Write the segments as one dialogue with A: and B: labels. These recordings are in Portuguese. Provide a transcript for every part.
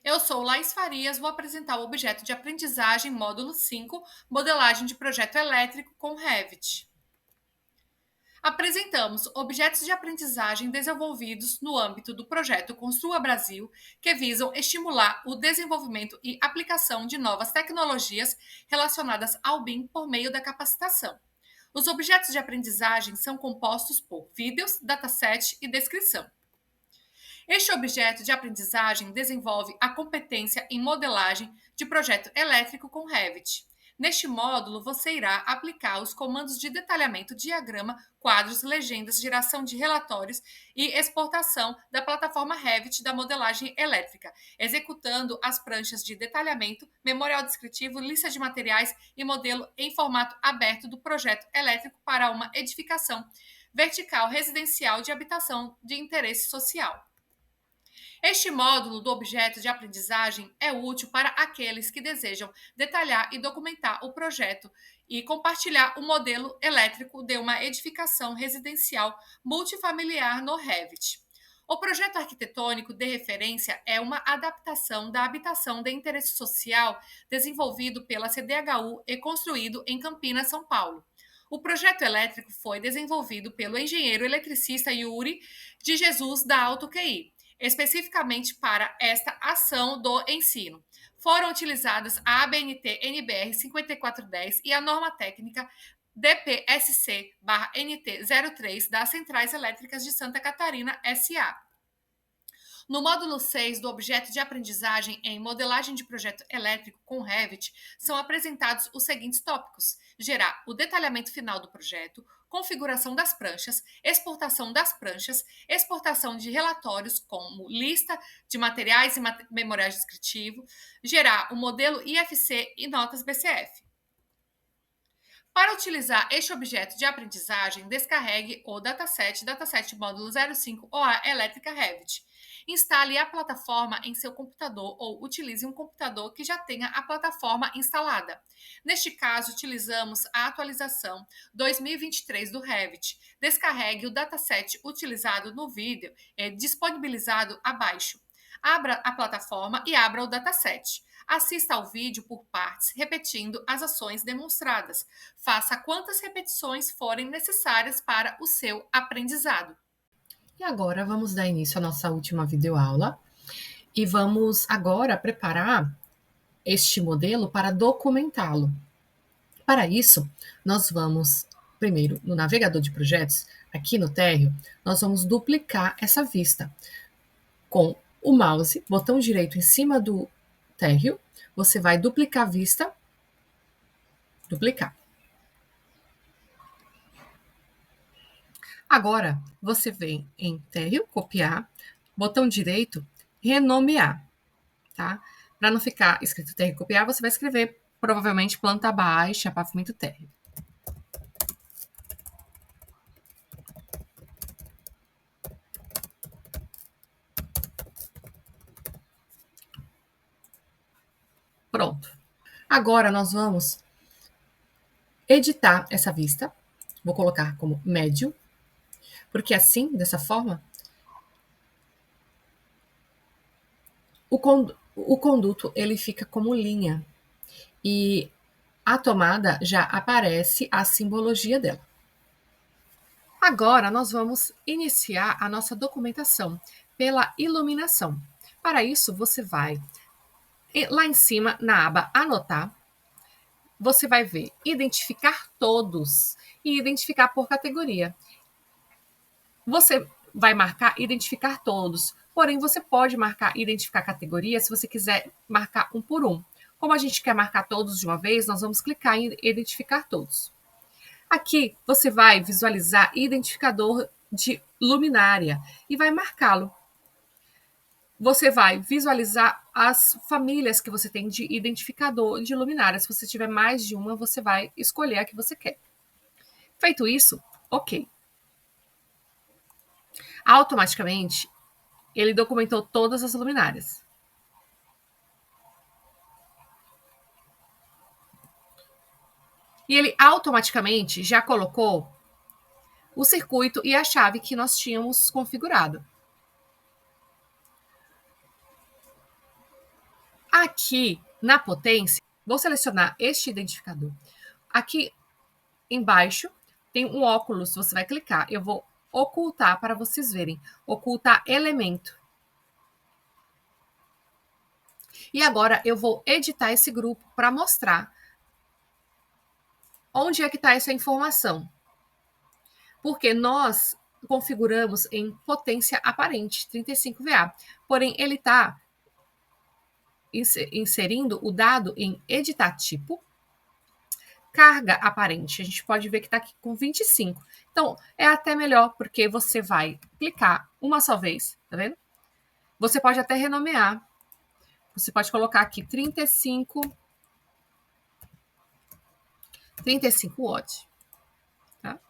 A: Eu sou Laís Farias, vou apresentar o objeto de aprendizagem módulo 5, modelagem de projeto elétrico com Revit. Apresentamos objetos de aprendizagem desenvolvidos no âmbito do projeto Construa Brasil, que visam estimular o desenvolvimento e aplicação de novas tecnologias relacionadas ao BIM por meio da capacitação. Os objetos de aprendizagem são compostos por vídeos, dataset e descrição. Este objeto de aprendizagem desenvolve a competência em modelagem de projeto elétrico com Revit. Neste módulo, você irá aplicar os comandos de detalhamento, diagrama, quadros, legendas, geração de relatórios e exportação da plataforma Revit da modelagem elétrica, executando as pranchas de detalhamento, memorial descritivo, lista de materiais e modelo em formato aberto do projeto elétrico para uma edificação vertical residencial de habitação de interesse social. Este módulo do objeto de aprendizagem é útil para aqueles que desejam detalhar e documentar o projeto e compartilhar o modelo elétrico de uma edificação residencial multifamiliar no Revit. O projeto arquitetônico de referência é uma adaptação da habitação de interesse social desenvolvido pela CDHU e construído em Campinas, São Paulo. O projeto elétrico foi desenvolvido pelo engenheiro eletricista Yuri de Jesus da Alto QI, especificamente para esta ação do ensino. Foram utilizadas a ABNT NBR 5410 e a norma técnica DPSC/NT 03 das Centrais Elétricas de Santa Catarina SA. No módulo 6 do objeto de aprendizagem em modelagem de projeto elétrico com Revit, são apresentados os seguintes tópicos: gerar o detalhamento final do projeto, configuração das pranchas, exportação das pranchas, exportação de relatórios como lista de materiais e memoriais descritivo, gerar o modelo IFC e notas BCF. Para utilizar este objeto de aprendizagem, descarregue o dataset módulo 05 OA Elétrica Revit. Instale a plataforma em seu computador ou utilize um computador que já tenha a plataforma instalada. Neste caso, utilizamos a atualização 2023 do Revit. Descarregue o dataset utilizado no vídeo disponibilizado abaixo. Abra a plataforma e abra o dataset. Assista ao vídeo por partes, repetindo as ações demonstradas. Faça quantas repetições forem necessárias para o seu aprendizado.
B: E agora vamos dar início à nossa última videoaula e vamos agora preparar este modelo para documentá-lo. Para isso, nós vamos, primeiro, no navegador de projetos, aqui no térreo, nós vamos duplicar essa vista. Com o mouse, botão direito em cima do térreo, você vai duplicar a vista, duplicar. Agora, você vem em térreo, copiar, botão direito, renomear, tá? Para não ficar escrito térreo copiar, você vai escrever provavelmente planta baixa, pavimento térreo. Pronto. Agora nós vamos editar essa vista. Vou colocar como médio, porque assim, dessa forma, o conduto ele fica como linha e a tomada já aparece a simbologia dela. Agora nós vamos iniciar a nossa documentação pela iluminação. Para isso, você vai lá em cima na aba Anotar, você vai ver Identificar todos e identificar por categoria. Você vai marcar Identificar todos, porém você pode marcar Identificar categoria se você quiser marcar um por um. Como a gente quer marcar todos de uma vez, nós vamos clicar em Identificar todos. Aqui você vai visualizar identificador de luminária e vai marcá-lo. Você vai visualizar as famílias que você tem de identificador de luminária. Se você tiver mais de uma, você vai escolher a que você quer. Feito isso, ok. Automaticamente, ele documentou todas as luminárias. E ele automaticamente já colocou o circuito e a chave que nós tínhamos configurado. Aqui na potência, vou selecionar este identificador. Aqui embaixo tem um óculos, você vai clicar. Eu vou ocultar para vocês verem. Ocultar elemento. E agora eu vou editar esse grupo para mostrar onde é que está essa informação. Porque nós configuramos em potência aparente, 35 VA. Porém, ele está inserindo o dado em editar tipo, carga aparente. A gente pode ver que está aqui com 25. Então, é até melhor, porque você vai clicar uma só vez, tá vendo? Você pode até renomear. Você pode colocar aqui 35 watts. Tá?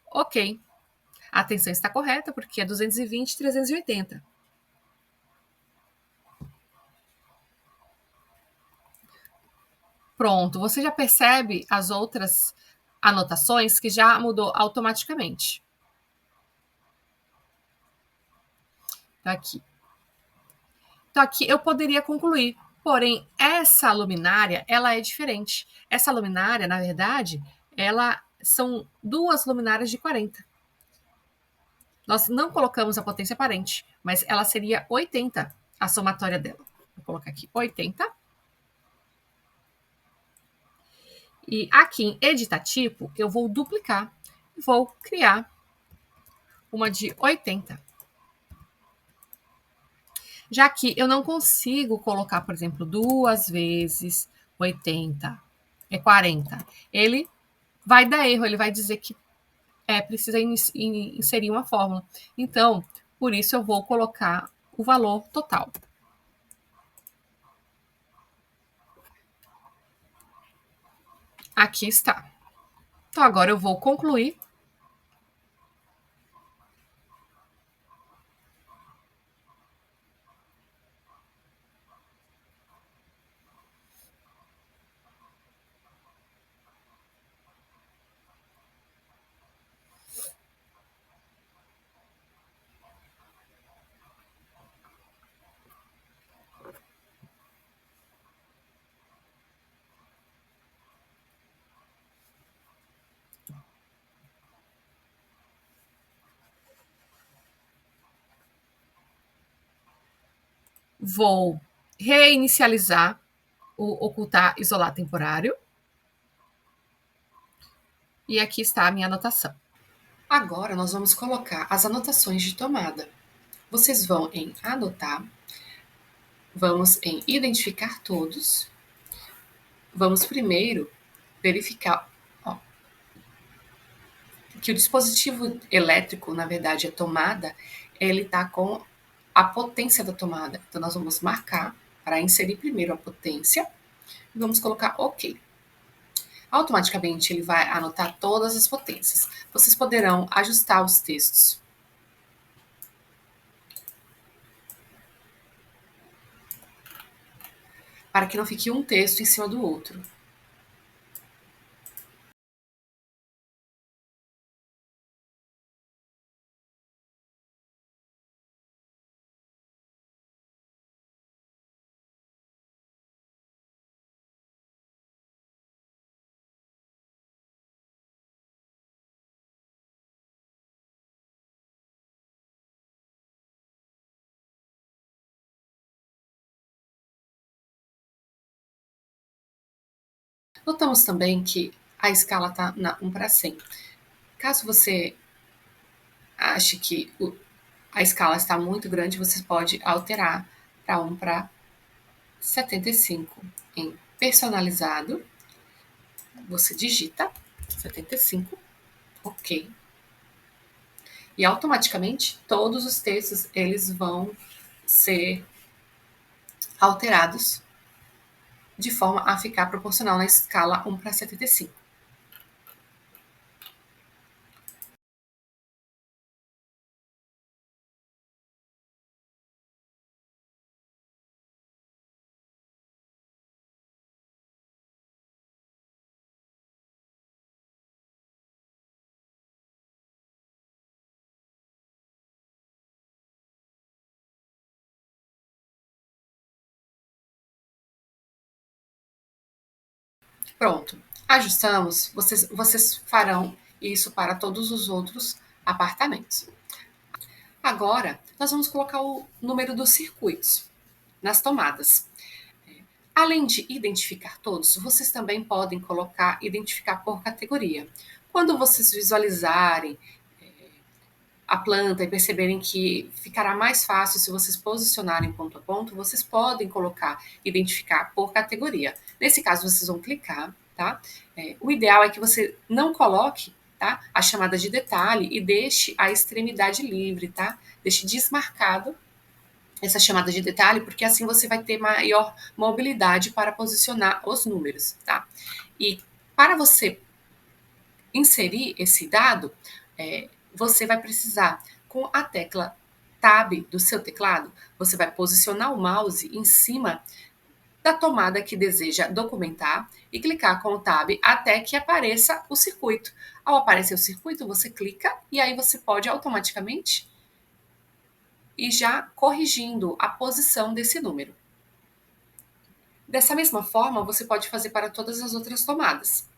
B: Ok. A atenção está correta, porque é 220, 380. Pronto, você já percebe as outras anotações que já mudou automaticamente. Tá aqui. Então, aqui eu poderia concluir, porém, essa luminária, ela é diferente. Essa luminária, na verdade, são duas luminárias de 40. Nós não colocamos a potência aparente, mas ela seria 80, a somatória dela. Vou colocar aqui 80. E aqui em editar tipo, eu vou duplicar. Vou criar uma de 80. Já que eu não consigo colocar, por exemplo, 2 vezes 80 é 40. Ele vai dar erro, ele vai dizer que precisa inserir uma fórmula. Então, por isso eu vou colocar o valor total. Aqui está. Então, agora eu vou concluir. Vou reinicializar o ocultar isolar temporário. E aqui está a minha anotação. Agora nós vamos colocar as anotações de tomada. Vocês vão em anotar, vamos em identificar todos. Vamos primeiro verificar que o dispositivo elétrico, na verdade, a tomada, ele está com a potência da tomada. Então, nós vamos marcar para inserir primeiro a potência e vamos colocar OK. Automaticamente, ele vai anotar todas as potências. Vocês poderão ajustar os textos. Para que não fique um texto em cima do outro. Notamos também que a escala está na 1/100. Caso você ache que a escala está muito grande, você pode alterar para 1/75. Em personalizado, você digita 75, OK. E automaticamente todos os textos eles vão ser alterados de forma a ficar proporcional na escala 1/75. Pronto. Ajustamos, vocês farão isso para todos os outros apartamentos. Agora, nós vamos colocar o número dos circuitos nas tomadas. Além de identificar todos, vocês também podem identificar por categoria. Quando vocês visualizarem a planta e perceberem que ficará mais fácil se vocês posicionarem ponto a ponto, vocês podem identificar por categoria. Nesse caso, vocês vão clicar, tá? O ideal é que você não coloque, tá, a chamada de detalhe e deixe a extremidade livre, tá? Deixe desmarcado essa chamada de detalhe, porque assim você vai ter maior mobilidade para posicionar os números, tá? E para você inserir esse dado, você vai precisar, com a tecla Tab do seu teclado, você vai posicionar o mouse em cima da tomada que deseja documentar e clicar com o Tab até que apareça o circuito. Ao aparecer o circuito, você clica e aí você pode automaticamente ir já corrigindo a posição desse número. Dessa mesma forma, você pode fazer para todas as outras tomadas.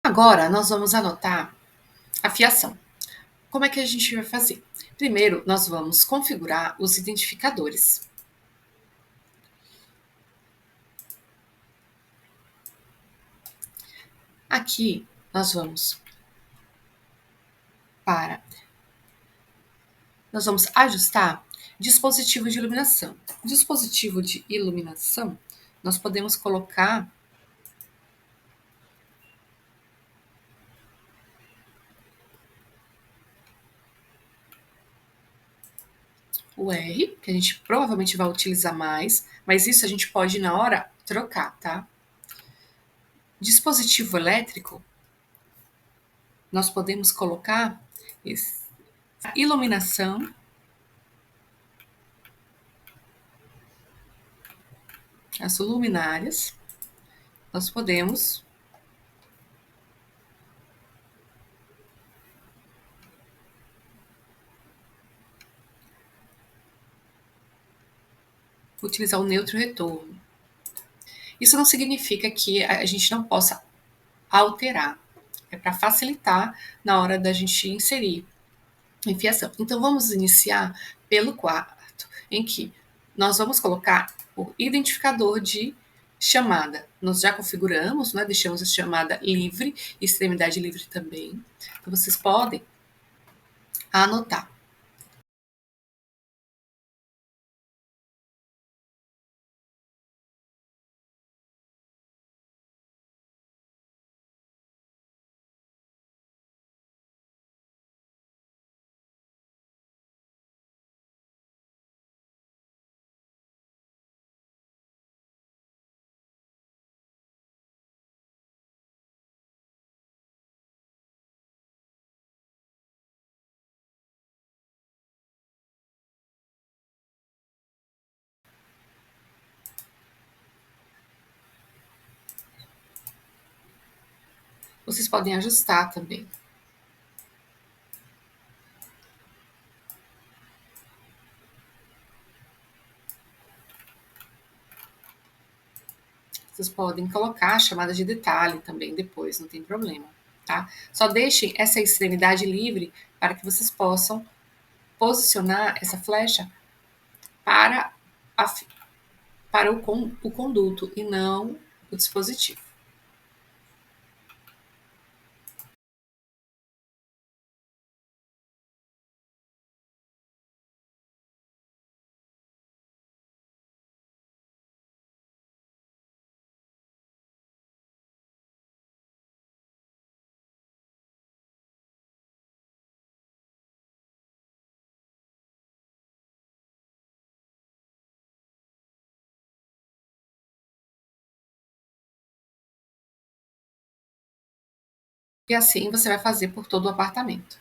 B: Agora, nós vamos anotar a fiação. Como é que a gente vai fazer? Primeiro, nós vamos configurar os identificadores. Aqui, para nós vamos ajustar dispositivo de iluminação. Dispositivo de iluminação, nós podemos colocar o R, que a gente provavelmente vai utilizar mais, mas isso a gente pode na hora trocar, tá? Dispositivo elétrico, nós podemos colocar iluminação, as luminárias, nós podemos utilizar o neutro retorno. Isso não significa que a gente não possa alterar, é para facilitar na hora da gente inserir a fiação. Então vamos iniciar pelo quarto, em que nós vamos colocar o identificador de chamada. Nós já configuramos, né? Deixamos a chamada livre, extremidade livre também. Então vocês podem anotar.
A: Vocês podem ajustar também. Vocês podem colocar chamadas de detalhe também depois, não tem problema, tá? Só deixem essa extremidade livre para que vocês possam posicionar essa flecha para, para o conduto e não o dispositivo. E assim você vai fazer por todo o apartamento.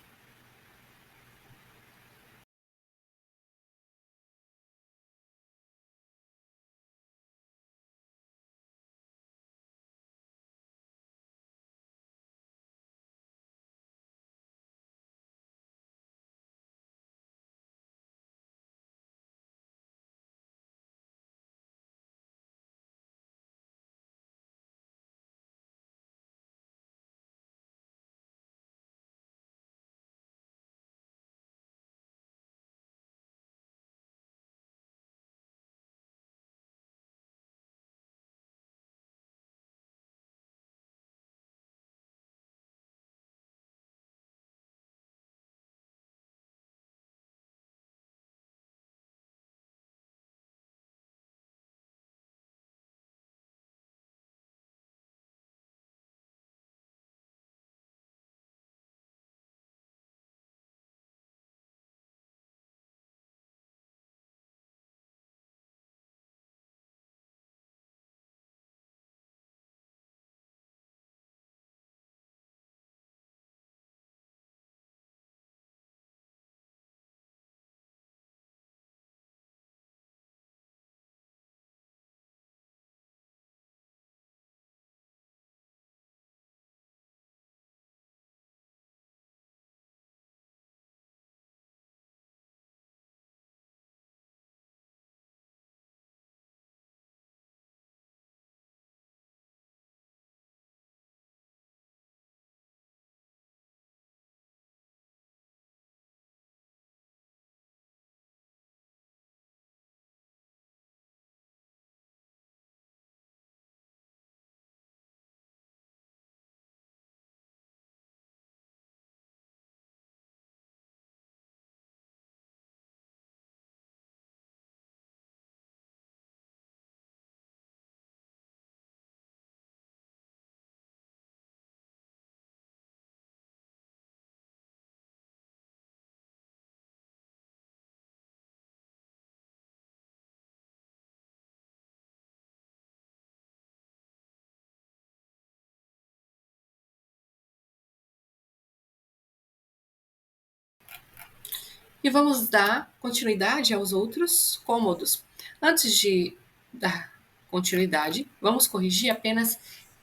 A: E vamos dar continuidade aos outros cômodos. Antes de dar continuidade, vamos corrigir apenas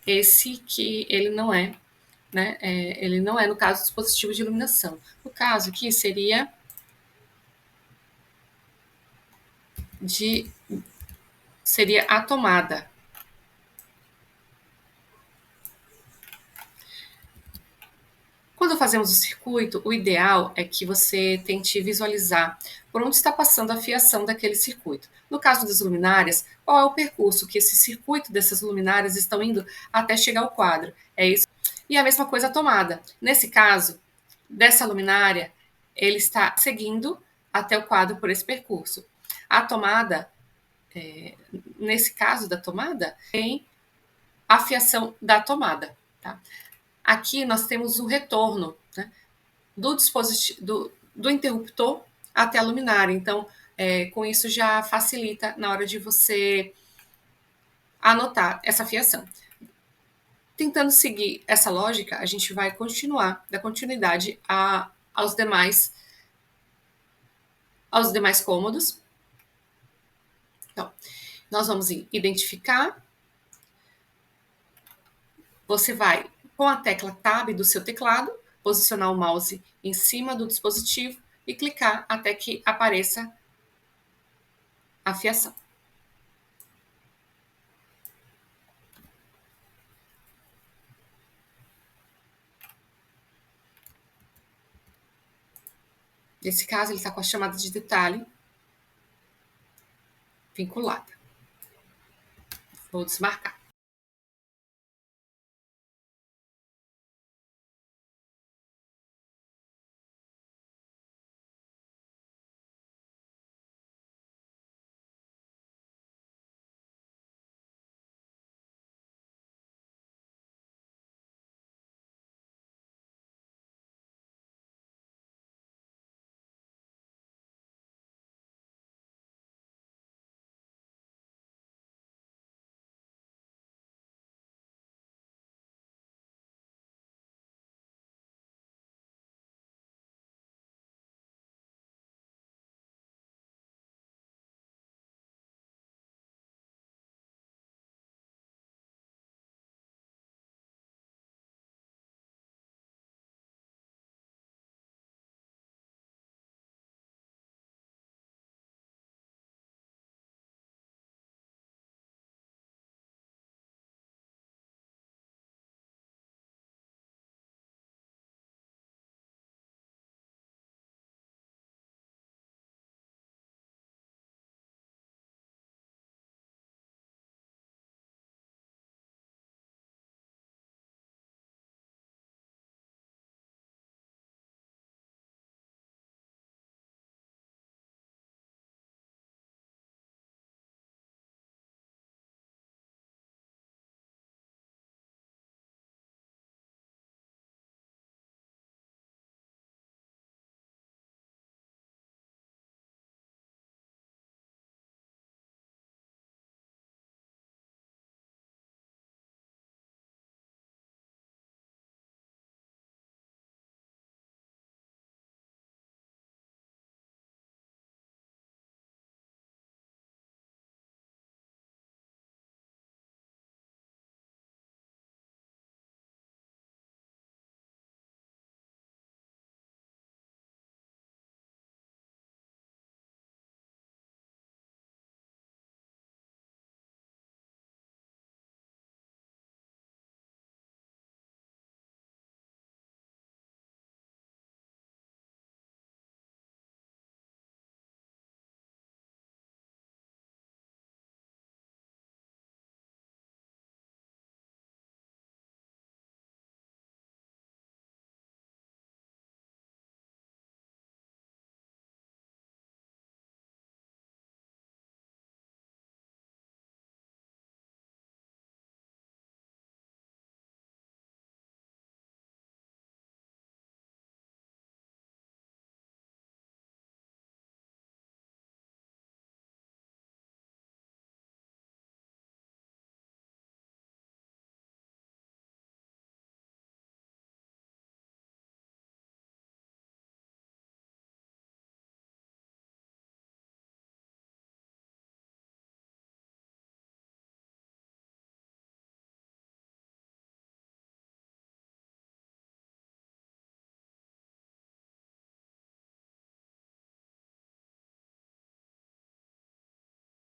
A: esse que ele não é, né? Ele não é no caso do dispositivo de iluminação. No caso aqui seria a tomada. Quando fazemos o circuito, o ideal é que você tente visualizar por onde está passando a fiação daquele circuito. No caso das luminárias, qual é o percurso que esse circuito dessas luminárias estão indo até chegar ao quadro? É isso. E a mesma coisa a tomada. Nesse caso, dessa luminária, ele está seguindo até o quadro por esse percurso. A tomada, nesse caso da tomada, tem a fiação da tomada, tá? Aqui nós temos o retorno, né, do dispositivo, do interruptor até a luminária. Então, com isso já facilita na hora de você anotar essa fiação. Tentando seguir essa lógica, a gente vai dar continuidade aos demais cômodos. Então, nós vamos em identificar. Você vai Com a tecla Tab do seu teclado, posicionar o mouse em cima do dispositivo e clicar até que apareça a fiação. Nesse caso, ele está com a chamada de detalhe vinculada. Vou desmarcar.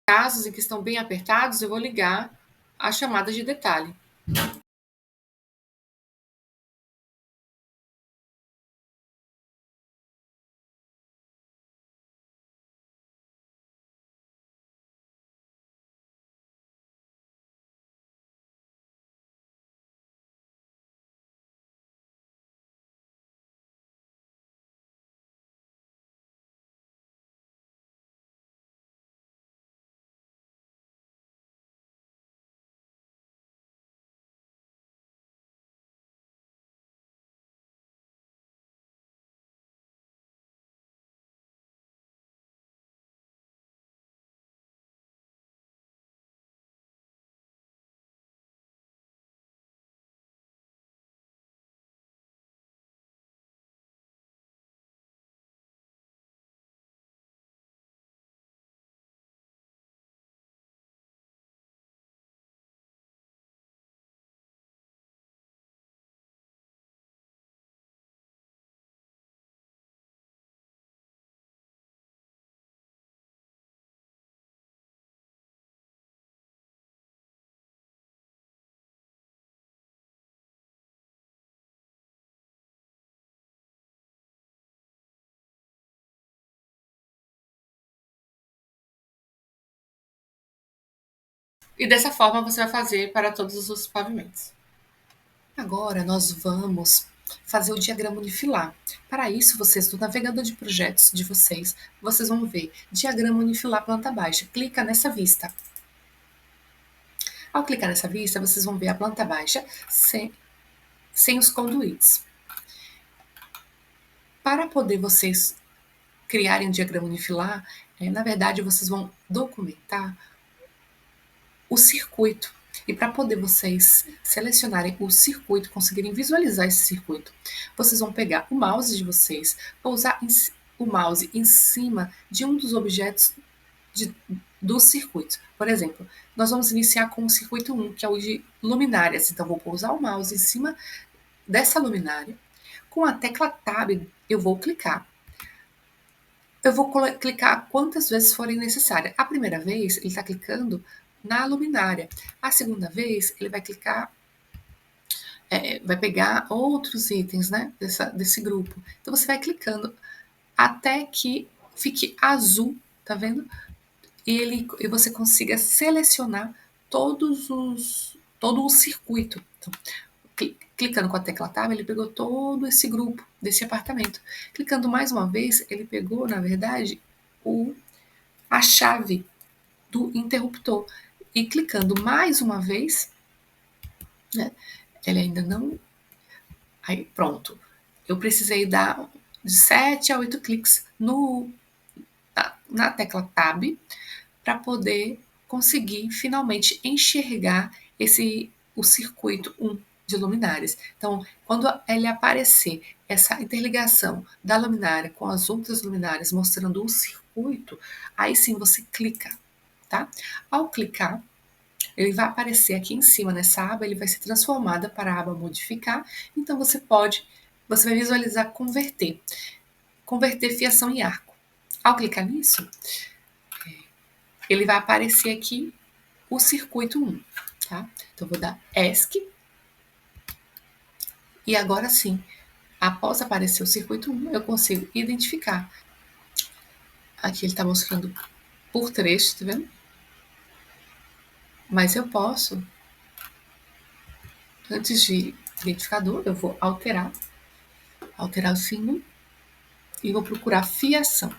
A: Casos em que estão bem apertados, eu vou ligar a chamada de detalhe. E dessa forma você vai fazer para todos os pavimentos. Agora nós vamos fazer o diagrama unifilar. Para isso, vocês, no navegador de projetos de vocês, vocês vão ver diagrama unifilar planta baixa. Clica nessa vista. Ao clicar nessa vista, vocês vão ver a planta baixa sem os conduítes. Para poder vocês criarem um diagrama unifilar, na verdade, vocês vão documentar o circuito. E para poder vocês selecionarem o circuito, conseguirem visualizar esse circuito, vocês vão pegar o mouse de vocês, pousar o mouse em cima de um dos objetos do circuito. Por exemplo, nós vamos iniciar com o circuito 1, que é o de luminárias. Então, vou pousar o mouse em cima dessa luminária. Com a tecla Tab, eu vou clicar. Eu vou clicar quantas vezes forem necessárias. A primeira vez, ele está clicando na luminária. A segunda vez, ele vai clicar, vai pegar outros itens, né, desse grupo. Então, você vai clicando até que fique azul, tá vendo? E você consiga selecionar todo o circuito. Então, clicando com a tecla Tab, ele pegou todo esse grupo desse apartamento. Clicando mais uma vez, ele pegou, na verdade, a chave do interruptor. E clicando mais uma vez, né, ele ainda não... Aí, pronto. Eu precisei dar de 7 a 8 cliques na tecla Tab para poder conseguir finalmente enxergar o circuito 1 de luminárias. Então, quando ele aparecer essa interligação da luminária com as outras luminárias mostrando o circuito, aí sim você clica, tá? Ao clicar, ele vai aparecer aqui em cima nessa aba, ele vai ser transformado para a aba modificar, então você vai visualizar converter fiação em arco. Ao clicar nisso, ele vai aparecer aqui o circuito 1, tá? Então, vou dar ESC. E agora sim, após aparecer o circuito 1, eu consigo identificar. Aqui ele está mostrando por trecho, tá vendo? Mas eu posso, antes de identificador, eu vou alterar o símbolo e vou procurar fiação.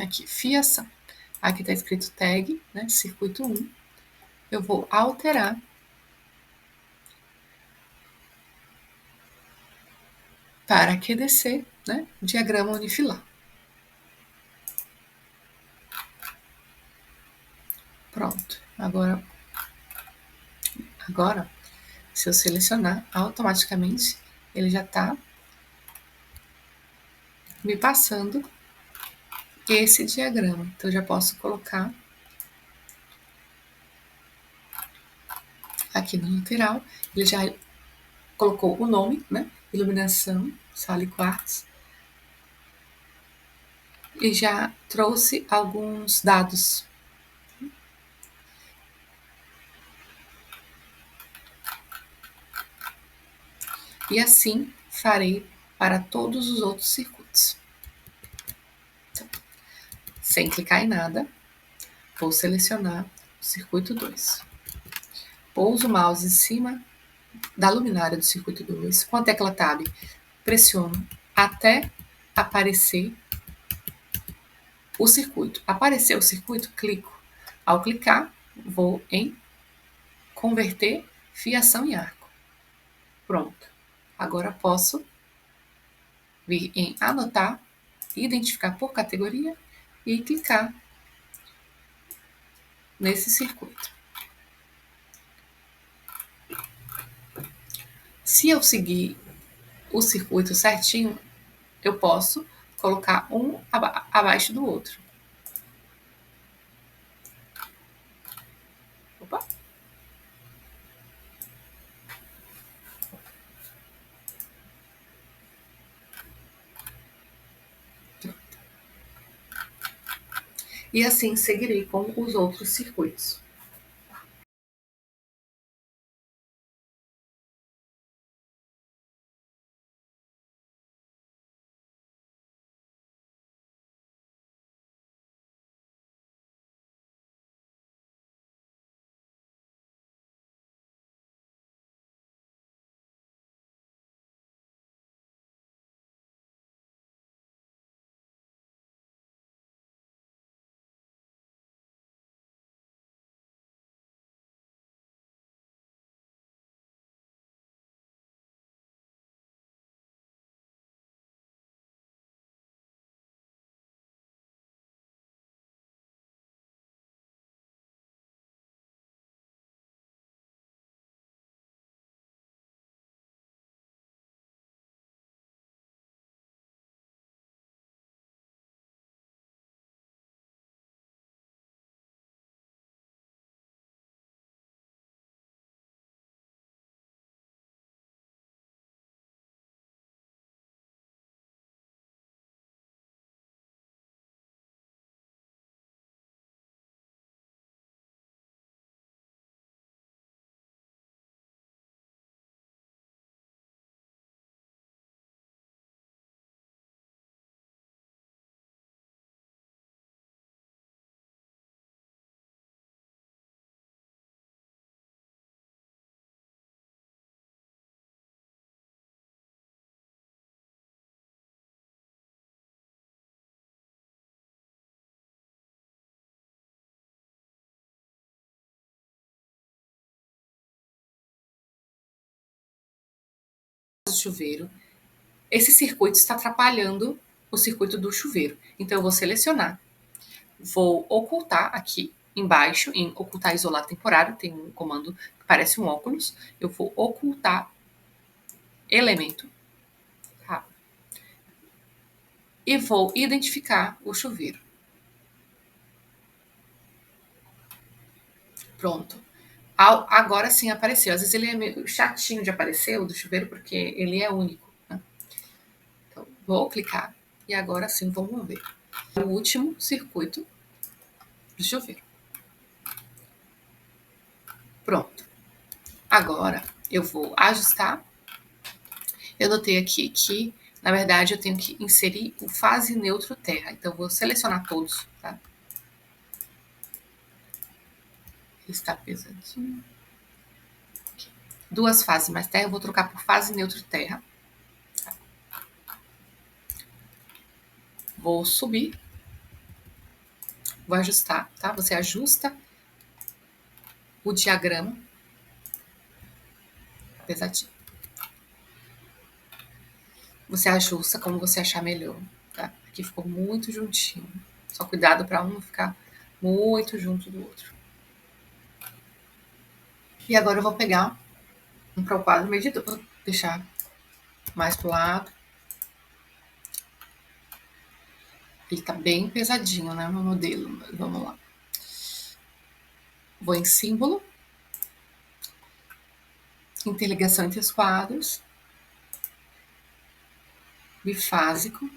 A: Aqui, fiação. Aqui está escrito tag, né, circuito 1. Eu vou alterar para QDC, né, diagrama unifilar. Pronto. Agora, se eu selecionar, automaticamente ele já está me passando esse diagrama. Então, eu já posso colocar aqui no lateral. Ele já colocou o nome, né? Iluminação, sala e quartos. E já trouxe alguns dados. E assim farei para todos os outros circuitos. Então, sem clicar em nada, vou selecionar o circuito 2. Pouso o mouse em cima da luminária do circuito 2. Com a tecla Tab, pressiono até aparecer o circuito. Apareceu o circuito, clico. Ao clicar, vou em converter fiação em arco. Pronto. Agora posso vir em anotar, identificar por categoria e clicar nesse circuito. Se eu seguir o circuito certinho, eu posso colocar um abaixo do outro. Opa! E assim seguirei com os outros circuitos. do chuveiro, esse circuito está atrapalhando o circuito do chuveiro. Então, eu vou selecionar, vou ocultar aqui embaixo, em ocultar isolar temporário, tem um comando que parece um óculos, eu vou ocultar elemento, tá? E vou identificar o chuveiro. Pronto. Agora sim apareceu. Às vezes ele é meio chatinho de aparecer, o do chuveiro, porque ele é único, né? Então, vou clicar e agora sim vamos ver. O último circuito do chuveiro. Pronto. Agora eu vou ajustar. Eu notei aqui que, na verdade, eu tenho que inserir o fase neutro terra. Então, eu vou selecionar todos, tá? Está pesadinho. Duas fases mais terra, eu vou trocar por fase neutro terra. Vou subir. Vou ajustar, tá? Você ajusta o diagrama. Pesadinho. Você ajusta como você achar melhor, tá? Aqui ficou muito juntinho. Só cuidado para um não ficar muito junto do outro. E agora eu vou pegar um para o quadro medidor. Vou deixar mais pro lado. Ele tá bem pesadinho, né, meu modelo. Vamos lá. Vou em símbolo. Interligação entre os quadros. Bifásico.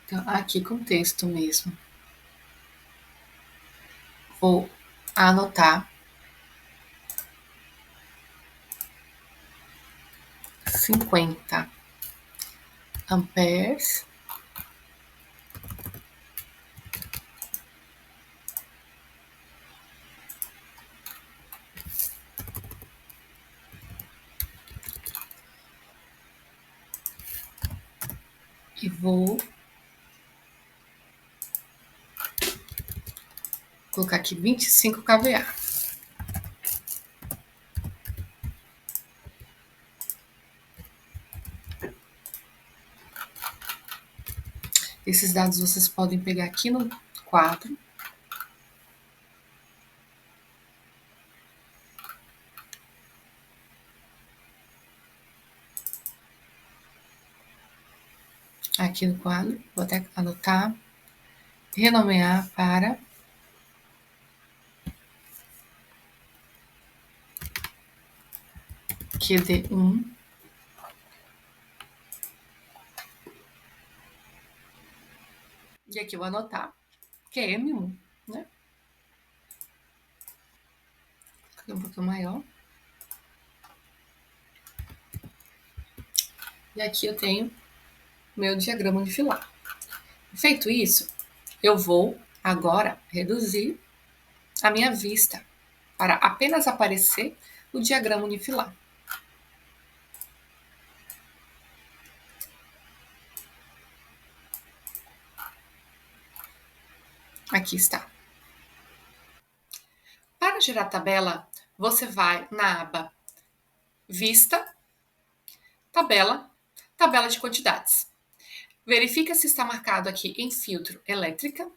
A: Então, aqui com texto mesmo. Vou anotar 50 amperes. E vou colocar aqui 25 kVA. Esses dados vocês podem pegar aqui no quadro. Aqui no quadro, vou até anotar, renomear para QD1. E aqui eu vou anotar que é M1, né? Um pouquinho maior. E aqui eu tenho meu diagrama unifilar. Feito isso, eu vou agora reduzir a minha vista para apenas aparecer o diagrama unifilar. Aqui está. Para gerar a tabela, você vai na aba Vista, Tabela, Tabela de quantidades. Verifica se está marcado aqui em filtro elétrica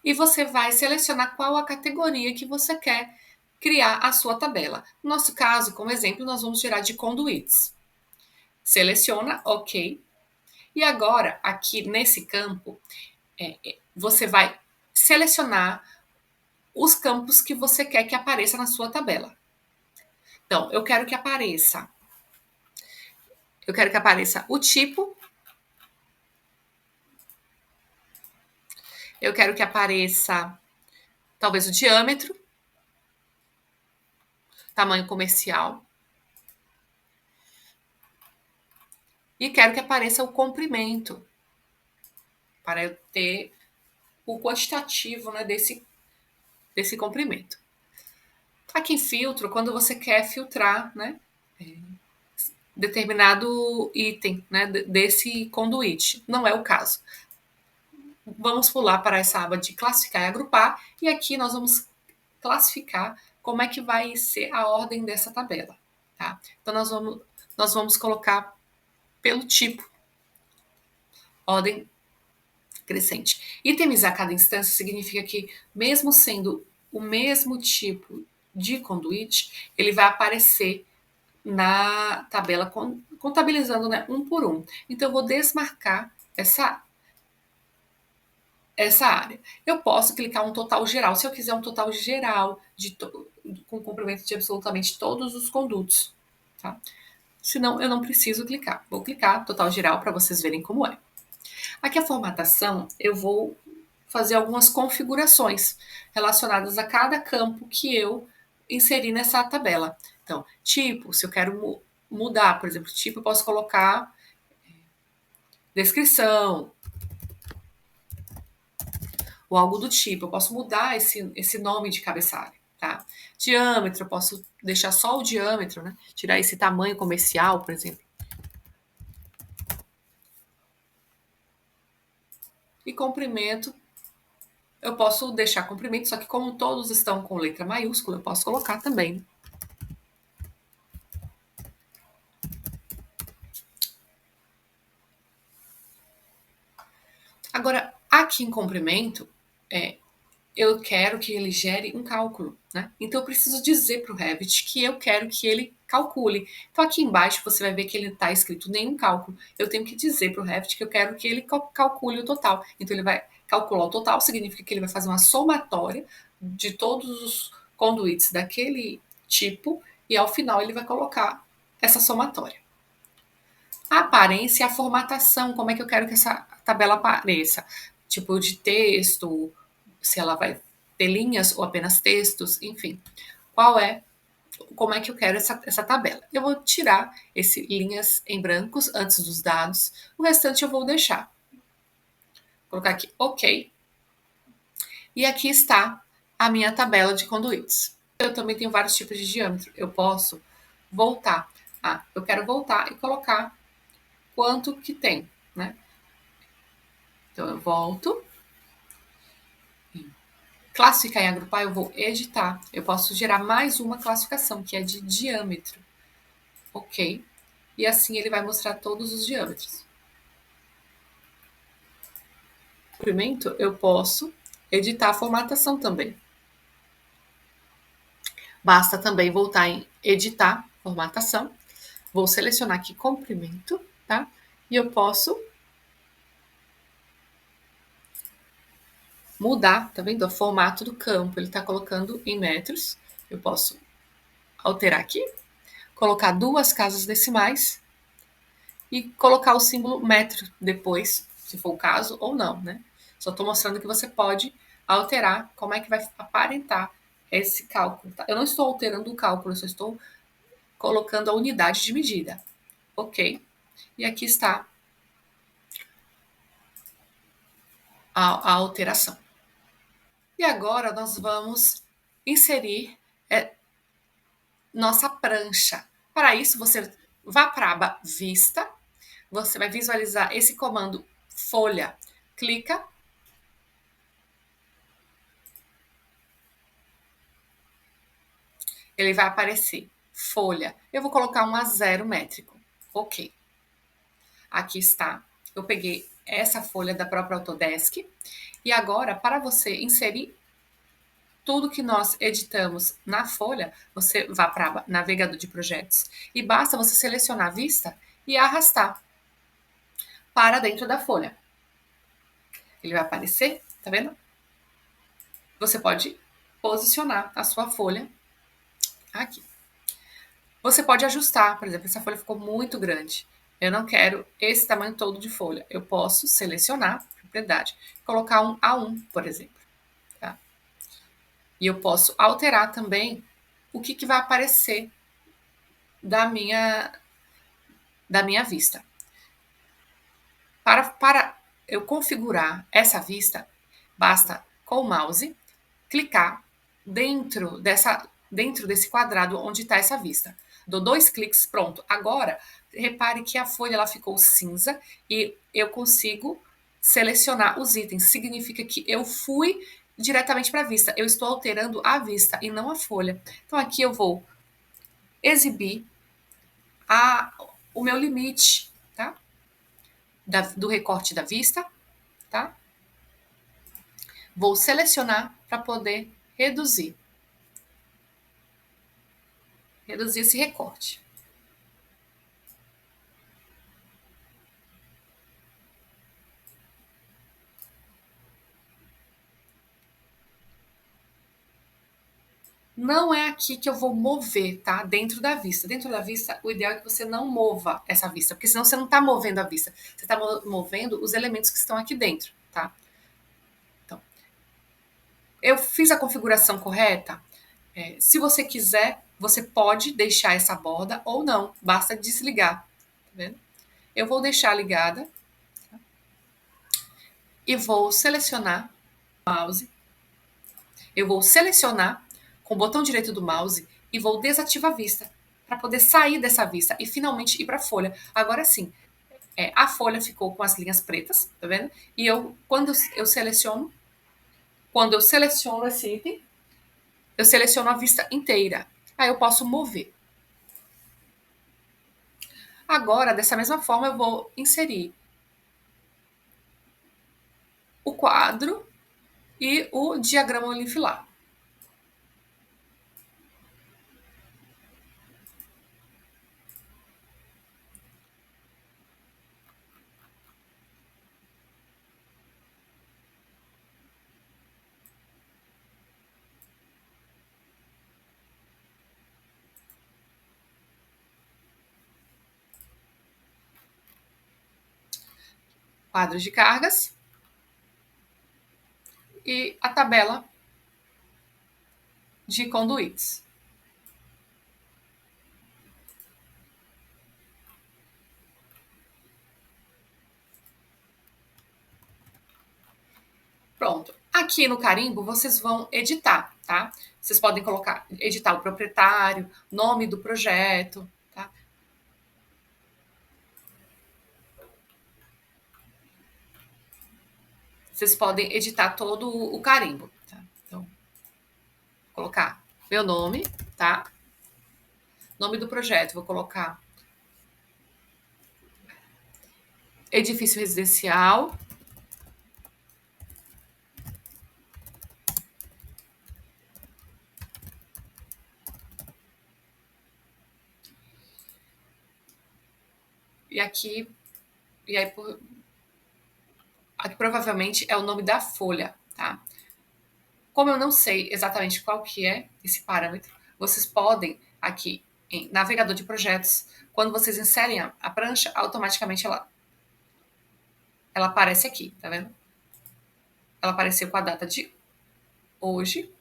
A: e você vai selecionar qual a categoria que você quer criar a sua tabela. No nosso caso, como exemplo, nós vamos tirar de conduítes. Seleciona OK. E agora, aqui nesse campo, você vai selecionar os campos que você quer que apareça na sua tabela. Então, eu quero que apareça o tipo, eu quero que apareça talvez o diâmetro, tamanho comercial, e quero que apareça o comprimento. para eu ter o quantitativo, né, desse comprimento. Aqui em filtro, quando você quer filtrar, né, determinado item, né, desse conduíte. Não é o caso. Vamos pular para essa aba de classificar e agrupar, e aqui nós vamos classificar como é que vai ser a ordem dessa tabela, tá? Então nós vamos colocar pelo tipo, ordem crescente. Itemizar cada instância significa que, mesmo sendo o mesmo tipo de conduíte, ele vai aparecer na tabela contabilizando, né, um por um. Então eu vou desmarcar essa área. Eu posso clicar um total geral, se eu quiser um total geral com comprimento de absolutamente todos os condutos, tá? Senão eu não preciso clicar. Vou clicar total geral para vocês verem como é. Aqui a formatação, eu vou fazer algumas configurações relacionadas a cada campo que eu inseri nessa tabela. Então, tipo, se eu quero mudar, por exemplo, tipo, eu posso colocar descrição, ou algo do tipo. Eu posso mudar esse nome de cabeçalho, tá? Diâmetro, eu posso deixar só o diâmetro, né? Tirar esse tamanho comercial, por exemplo. E comprimento, eu posso deixar comprimento, só que como todos estão com letra maiúscula, eu posso colocar também. Agora, aqui em comprimento, eu quero que ele gere um cálculo, né? Então eu preciso dizer para o Revit que eu quero que ele calcule. Então aqui embaixo você vai ver que ele está escrito nenhum cálculo. Eu tenho que dizer para o Revit que eu quero que ele calcule o total. Então ele vai calcular o total, significa que ele vai fazer uma somatória de todos os conduítes daquele tipo e ao final ele vai colocar essa somatória. A aparência e a formatação, como é que eu quero que essa tabela apareça? Tipo de texto, se ela vai ter linhas ou apenas textos, enfim. Como é que eu quero essa tabela? Eu vou tirar esse linhas em brancos antes dos dados, o restante eu vou deixar. Vou colocar aqui OK. E aqui está a minha tabela de conduítes. Eu também tenho vários tipos de diâmetro. Eu posso voltar. Eu quero voltar e colocar quanto que tem, né? Então eu volto. Classificar e agrupar, eu vou editar. Eu posso gerar mais uma classificação, que é de diâmetro. OK. E assim ele vai mostrar todos os diâmetros. Comprimento, eu posso editar a formatação também. Basta também voltar em editar, formatação. Vou selecionar aqui comprimento, tá? E eu posso mudar, tá vendo? O formato do campo, ele está colocando em metros. Eu posso alterar aqui, colocar 2 casas decimais e colocar o símbolo metro depois, se for o caso, ou não, né? Só estou mostrando que você pode alterar como é que vai aparentar esse cálculo, tá? Eu não estou alterando o cálculo, eu só estou colocando a unidade de medida. OK. E aqui está a alteração. E agora nós vamos inserir nossa prancha. Para isso, você vá para a aba Vista, você vai visualizar esse comando folha. Clica. Ele vai aparecer folha. Eu vou colocar um A0 métrico. OK. Aqui está. Eu peguei essa folha da própria Autodesk. E agora, para você inserir tudo que nós editamos na folha, você vá para a aba Navegador de Projetos e basta você selecionar a vista e arrastar para dentro da folha. Ele vai aparecer, tá vendo? Você pode posicionar a sua folha aqui. Você pode ajustar, por exemplo, essa folha ficou muito grande. Eu não quero esse tamanho todo de folha. Eu posso selecionar propriedade, colocar um A1, por exemplo. Tá? E eu posso alterar também o que vai aparecer da minha vista. Para eu configurar essa vista, basta com o mouse clicar dentro desse quadrado onde está essa vista. Dou 2 cliques, pronto. Agora, repare que a folha ela ficou cinza e eu consigo selecionar os itens. Significa que eu fui diretamente para a vista. Eu estou alterando a vista e não a folha. Então, aqui eu vou exibir o meu limite, tá? Do recorte da vista, tá? Vou selecionar para poder reduzir esse recorte. Não é aqui que eu vou mover, tá? Dentro da vista. Dentro da vista, o ideal é que você não mova essa vista, porque senão você não está movendo a vista. Você está movendo os elementos que estão aqui dentro, tá? Então, eu fiz a configuração correta? Se você quiser, você pode deixar essa borda ou não. Basta desligar, tá vendo? Eu vou deixar ligada, tá? E vou selecionar o mouse. Eu vou selecionar com o botão direito do mouse e vou desativar a vista para poder sair dessa vista e finalmente ir para a folha. Agora sim, a folha ficou com as linhas pretas, tá vendo? E quando eu seleciono esse item, eu seleciono a vista inteira. Aí eu posso mover. Agora, dessa mesma forma, eu vou inserir o quadro e o diagrama unifilar. Quadro de cargas e a tabela de conduítes. Pronto. Aqui no carimbo vocês vão editar, tá? Vocês podem editar o proprietário, nome do projeto, tá? Vocês podem editar todo o carimbo, tá? Então, vou colocar meu nome, tá? Nome do projeto, vou colocar edifício residencial. E aqui provavelmente é o nome da folha, tá? Como eu não sei exatamente qual que é esse parâmetro, vocês podem aqui em navegador de projetos, quando vocês inserem a prancha, automaticamente ela aparece aqui, tá vendo? Ela apareceu com a data de hoje.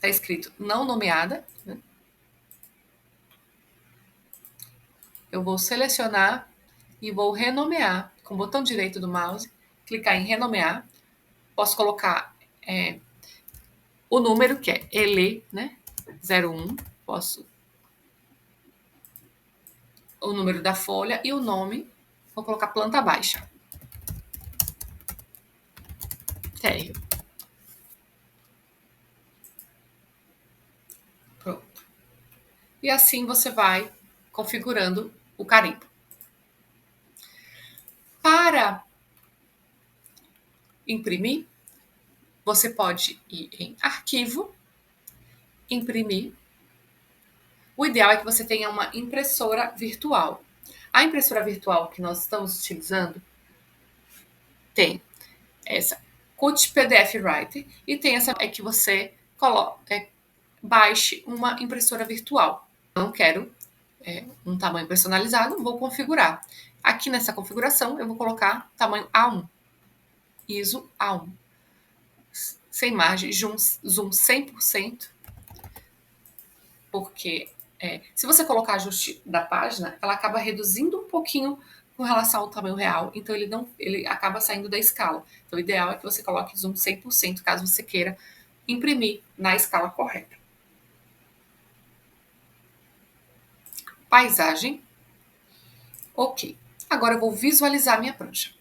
A: Tá escrito não nomeada, né? Eu vou selecionar e vou renomear com o botão direito do mouse, clicar em renomear. Posso colocar o número, que é ELE, né? 01. O número da folha e o nome. Vou colocar planta baixa. Térreo. Pronto. E assim você vai configurando o carimbo. Para imprimir, você pode ir em arquivo, imprimir. O ideal é que você tenha uma impressora virtual. A impressora virtual que nós estamos utilizando tem essa Cut PDF Writer e tem essa que você baixe uma impressora virtual. Não quero um tamanho personalizado, vou configurar. Aqui nessa configuração eu vou colocar tamanho A1, ISO A1, sem margem, zoom 100%, porque se você colocar ajuste da página, ela acaba reduzindo um pouquinho com relação ao tamanho real, então ele acaba saindo da escala. Então, o ideal é que você coloque zoom 100%, caso você queira imprimir na escala correta. Paisagem. Ok. Agora eu vou visualizar minha prancha.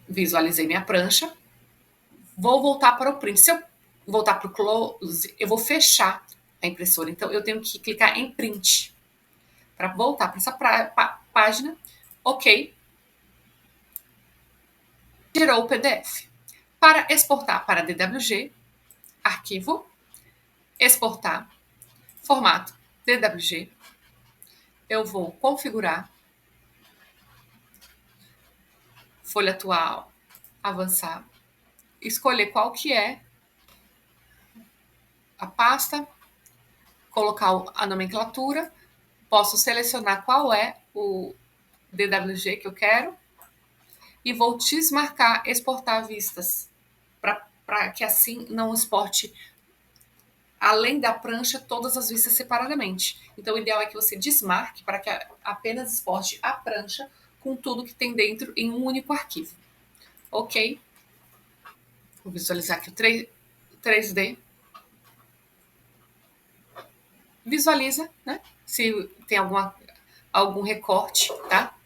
A: Visualizei minha prancha. Vou voltar para o print. Se eu voltar para o close, eu vou fechar a impressora. Então, eu tenho que clicar em print para voltar para essa página. Ok. Gerou o PDF. Para exportar para DWG, arquivo, exportar, formato DWG, eu vou configurar, folha atual, avançar, escolher qual que é a pasta, colocar a nomenclatura, posso selecionar qual é o DWG que eu quero e vou desmarcar exportar vistas, para que assim não exporte além da prancha todas as vistas separadamente. Então, o ideal é que você desmarque para que apenas exporte a prancha com tudo que tem dentro em um único arquivo. Ok? Vou visualizar aqui o 3D. Visualiza, né? Se tem algum recorte, tá?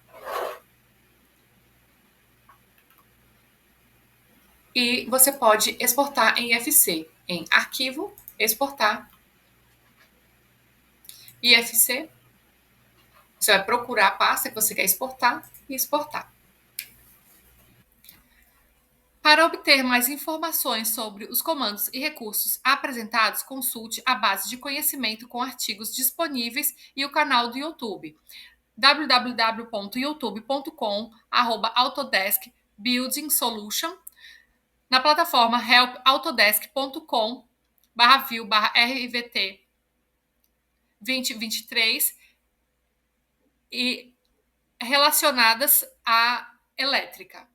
A: E você pode exportar em IFC, em Arquivo, Exportar, IFC. Você vai procurar a pasta que você quer exportar e exportar. Para obter mais informações sobre os comandos e recursos apresentados, consulte a base de conhecimento com artigos disponíveis e o canal do YouTube www.youtube.com/Autodesk Building Solution, na plataforma helpautodesk.com/view/RVT 2023 e relacionadas à elétrica.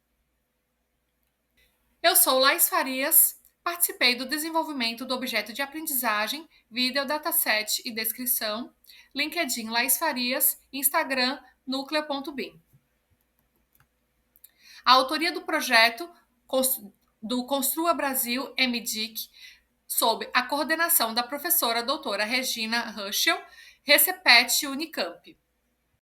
A: Eu sou Lais Farias, participei do desenvolvimento do objeto de aprendizagem, vídeo, dataset e descrição, LinkedIn Lais Farias, Instagram núcleo.bim. A autoria do projeto do Construa Brasil MDIC, sob a coordenação da professora doutora Regina Ruschel, Recepet Unicamp.